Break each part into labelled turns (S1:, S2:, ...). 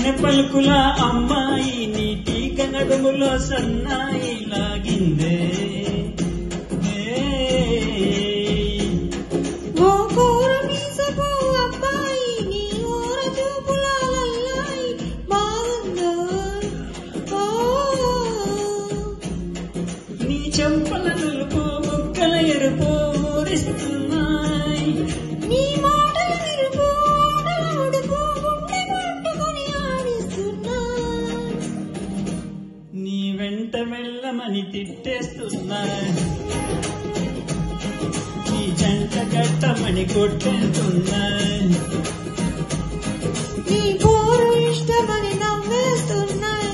S1: కన్నె పలుకుల అమ్మాయి నీటి కనడములో సన్నాయి లాగిందే నీ చెంపల నులుపు బుక్కల ఎరుపు ఊరిస్తున్నాయి
S2: నీ మాటల నిరుపు ఉడుపు గుండె పట్టుకొని ఆడిస్తున్నాయి
S1: నీ వెంట వెళ్ళమని తిట్టేస్తున్నాయి నీ జంట కట్టమని కొట్టేస్తున్నాయి
S2: నీ కోరు ఇష్టమని నవ్వేస్తున్నాయి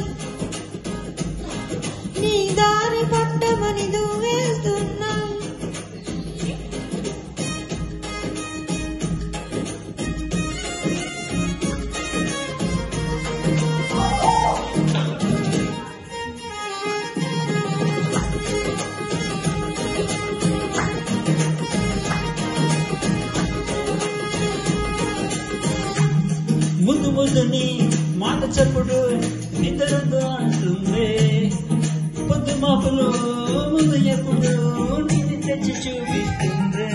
S2: నీ దారి పట్టమని దూవేస్తున్నాయి
S1: ముద్దు ముద్దుని మాట చెప్పుడు నిద్రతో అంటుంది పొద్దు మాపులు ముందు ఎప్పుడు నిన్ను తెచ్చి చూపిస్తుంది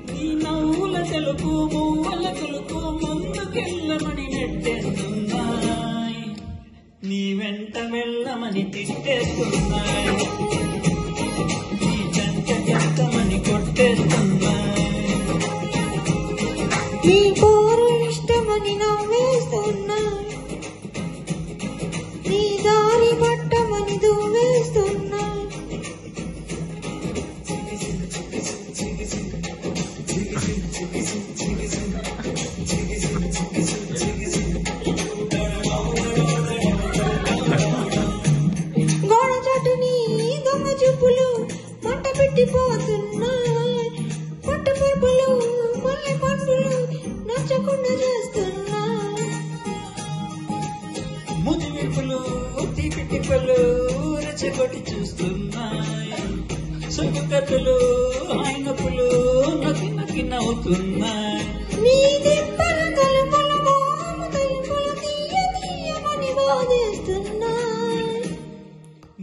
S1: నీ నవ్వుల తెలుపు మువ్వల కొలుపు ముందుకెళ్ళమని నెట్టేస్తున్నాయి నీ వెంట వెళ్ళమని తిట్టేస్తున్నాయి నీ జంట చెత్తమని కొట్టేస్తున్నాయి
S2: నీ కోరు ఇష్టమని నవ్వేస్తున్నాయి నీ దారి పట్టమని దూవేస్తున్నాయి గోడ చాటుని దొంగ చూపులు మంట పెట్టిపోతున్నాయి పట్ట పరుపులు మల్లె పండులు నచ్చకుండా చేస్తున్నాయి
S1: ముది విప్పులు తీపి తిప్పలు రెచ్చగొట్టి చూస్తున్నాయి సొంత కథలు ఆయనపులు నకి నకి నవ్వుతున్నాయి
S2: నీ దిబ్బల తలుపుల మోము తలుపులు తీయ తీయమని బాధేస్తున్నాయి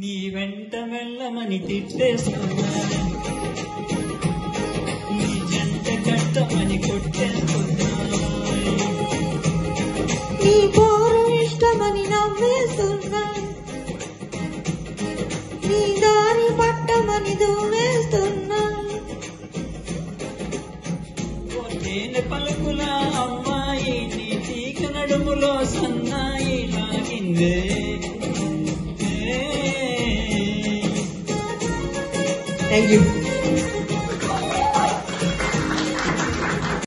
S1: నీ వెంట వెళ్ళమని తిట్టేస్తున్నాయి నీ జంట కట్టమని కొట్టేస్తున్నాయి
S2: నీ కోరు ఇష్టమని నవ్వేస్తున్నాయి నీ దారి పట్టమని దూవేస్తున్నాయి
S1: తేనె పలుకుల అమ్మాయి నీ తీగ నడుములో సన్నాయి లాగిందే
S2: Thank you.